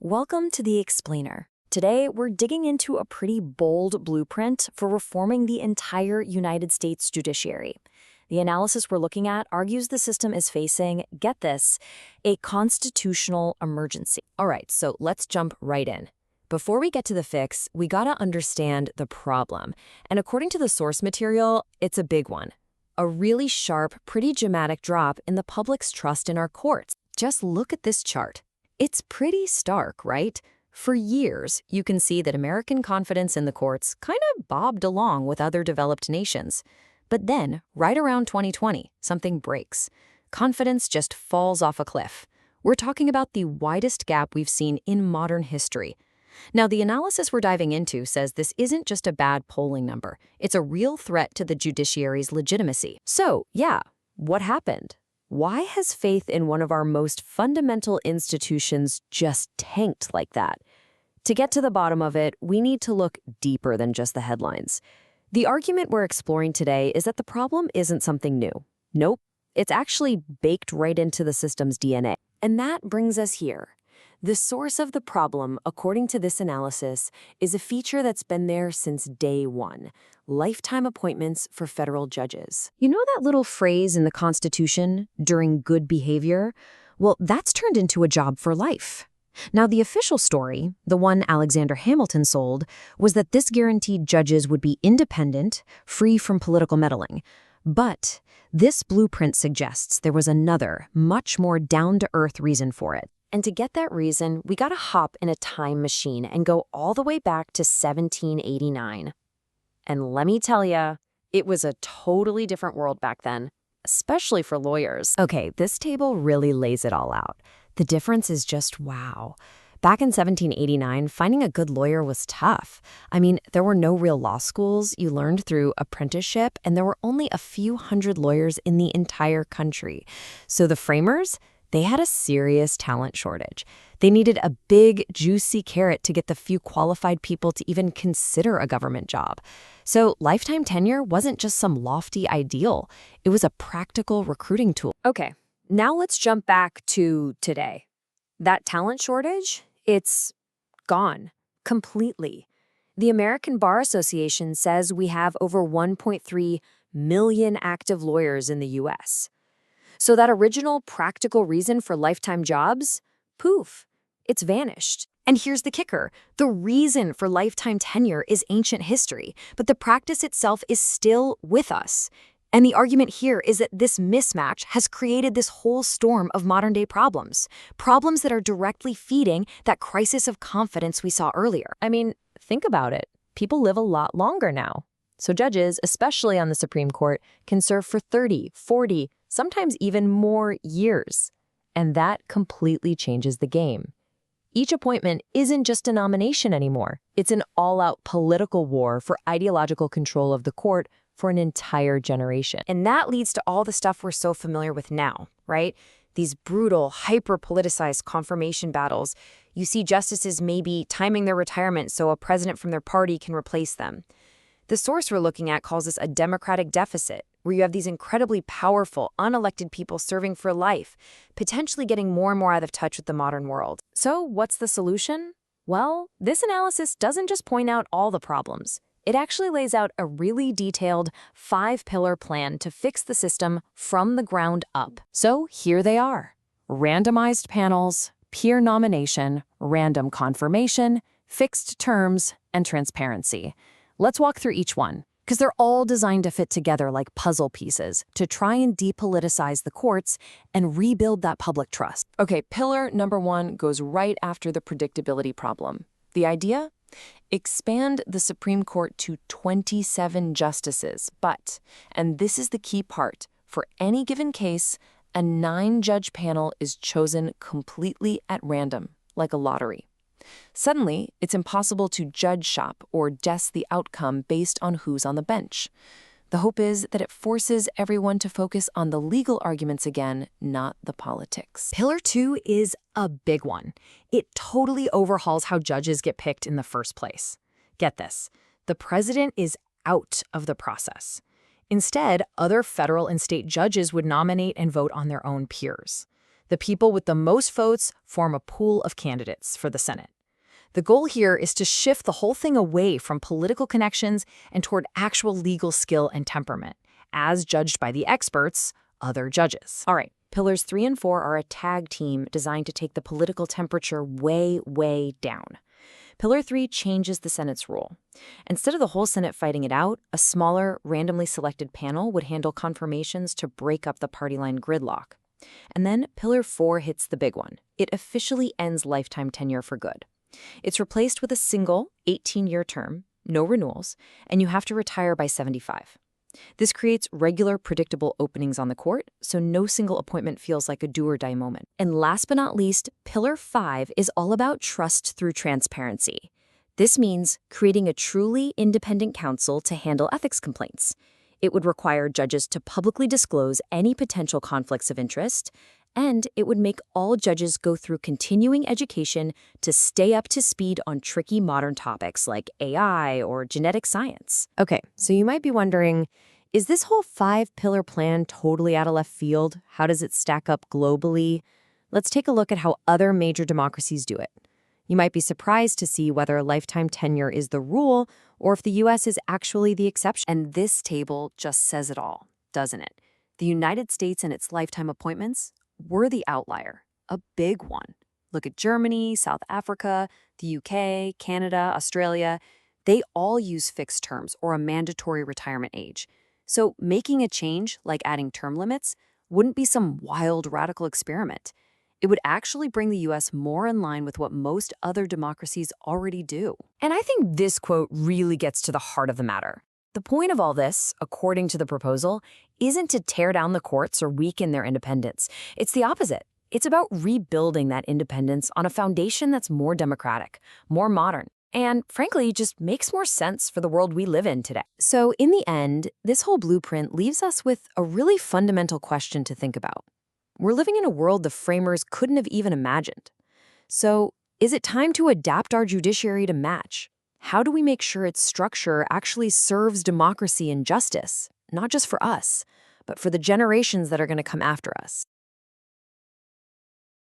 Welcome to The Explainer. Today, we're digging into a pretty bold blueprint for reforming the entire United States judiciary. The analysis we're looking at argues the system is facing, get this, a constitutional emergency. All right, so let's jump right in. Before we get to the fix, we gotta understand the problem. And according to the source material, it's a big one. A really sharp, pretty dramatic drop in the public's trust in our courts. Just look at this chart. It's pretty stark, right? For years, you can see that American confidence in the courts kind of bobbed along with other developed nations. But then, right around 2020, something breaks. Confidence just falls off a cliff. We're talking about the widest gap we've seen in modern history. Now, the analysis we're diving into says this isn't just a bad polling number. It's a real threat to the judiciary's legitimacy. So, yeah, what happened? Why has faith in one of our most fundamental institutions just tanked like that? To get to the bottom of it, we need to look deeper than just the headlines. The argument we're exploring today is that the problem isn't something new. Nope, it's actually baked right into the system's DNA. And that brings us here. The source of the problem, according to this analysis, is a feature that's been there since day one: lifetime appointments for federal judges. You know that little phrase in the Constitution, during good behavior? Well, that's turned into a job for life. Now, the official story, the one Alexander Hamilton sold, was that this guaranteed judges would be independent, free from political meddling. But this blueprint suggests there was another, much more down-to-earth reason for it. And to get that reason, we gotta hop in a time machine and go all the way back to 1789. And let me tell ya, it was a totally different world back then, especially for lawyers. Okay, this table really lays it all out. The difference is just wow. Back in 1789, finding a good lawyer was tough. I mean, there were no real law schools. You learned through apprenticeship, and there were only a few hundred lawyers in the entire country. So the framers, they had a serious talent shortage. They needed a big, juicy carrot to get the few qualified people to even consider a government job. So lifetime tenure wasn't just some lofty ideal. It was a practical recruiting tool. Okay, now let's jump back to today. That talent shortage, it's gone completely. The American Bar Association says we have over 1.3 million active lawyers in the U.S. So that original practical reason for lifetime jobs, poof, it's vanished. And here's the kicker. The reason for lifetime tenure is ancient history, but the practice itself is still with us. And the argument here is that this mismatch has created this whole storm of modern-day problems that are directly feeding that crisis of confidence we saw earlier. I mean, think about it. People live a lot longer now. So judges, especially on the Supreme Court, can serve for 30, 40, sometimes even more years. And that completely changes the game. Each appointment isn't just a nomination anymore. It's an all-out political war for ideological control of the court for an entire generation. And that leads to all the stuff we're so familiar with now, right? These brutal, hyper-politicized confirmation battles. You see justices maybe timing their retirement so a president from their party can replace them. The source we're looking at calls this a democratic deficit, where you have these incredibly powerful, unelected people serving for life, potentially getting more and more out of touch with the modern world. So what's the solution? Well, this analysis doesn't just point out all the problems. It actually lays out a really detailed 5-pillar plan to fix the system from the ground up. So here they are: randomized panels, peer nomination, random confirmation, fixed terms, and transparency. Let's walk through each one, because they're all designed to fit together like puzzle pieces to try and depoliticize the courts and rebuild that public trust. Okay, pillar number 1 goes right after the predictability problem. The idea? Expand the Supreme Court to 27 justices, but, and this is the key part, for any given case, a 9-judge panel is chosen completely at random, like a lottery. Suddenly, it's impossible to judge shop or guess the outcome based on who's on the bench. The hope is that it forces everyone to focus on the legal arguments again, not the politics. Pillar 2 is a big one. It totally overhauls how judges get picked in the first place. Get this, the president is out of the process. Instead, other federal and state judges would nominate and vote on their own peers. The people with the most votes form a pool of candidates for the Senate. The goal here is to shift the whole thing away from political connections and toward actual legal skill and temperament, as judged by the experts, other judges. All right, pillars 3 and 4 are a tag team designed to take the political temperature way, way down. Pillar 3 changes the Senate's role. Instead of the whole Senate fighting it out, a smaller, randomly selected panel would handle confirmations to break up the party line gridlock. And then Pillar 4 hits the big one. It officially ends lifetime tenure for good. It's replaced with a single 18-year term, no renewals, and you have to retire by 75. This creates regular, predictable openings on the court, so no single appointment feels like a do-or-die moment. And last but not least, Pillar 5 is all about trust through transparency. This means creating a truly independent counsel to handle ethics complaints. It would require judges to publicly disclose any potential conflicts of interest, and it would make all judges go through continuing education to stay up to speed on tricky modern topics like AI or genetic science. Okay, so you might be wondering, is this whole 5-pillar plan totally out of left field? How does it stack up globally? Let's take a look at how other major democracies do it. You might be surprised to see whether lifetime tenure is the rule or if the US is actually the exception. And this table just says it all, doesn't it? The United States and its lifetime appointments were the outlier, a big one. Look at Germany, South Africa, the UK, Canada, Australia. They all use fixed terms or a mandatory retirement age. So making a change, like adding term limits, wouldn't be some wild radical experiment. It would actually bring the US more in line with what most other democracies already do. And I think this quote really gets to the heart of the matter. The point of all this, according to the proposal, isn't to tear down the courts or weaken their independence. It's the opposite. It's about rebuilding that independence on a foundation that's more democratic, more modern, and frankly, just makes more sense for the world we live in today. So in the end, this whole blueprint leaves us with a really fundamental question to think about. We're living in a world the framers couldn't have even imagined. So is it time to adapt our judiciary to match? How do we make sure its structure actually serves democracy and justice, not just for us, but for the generations that are going to come after us?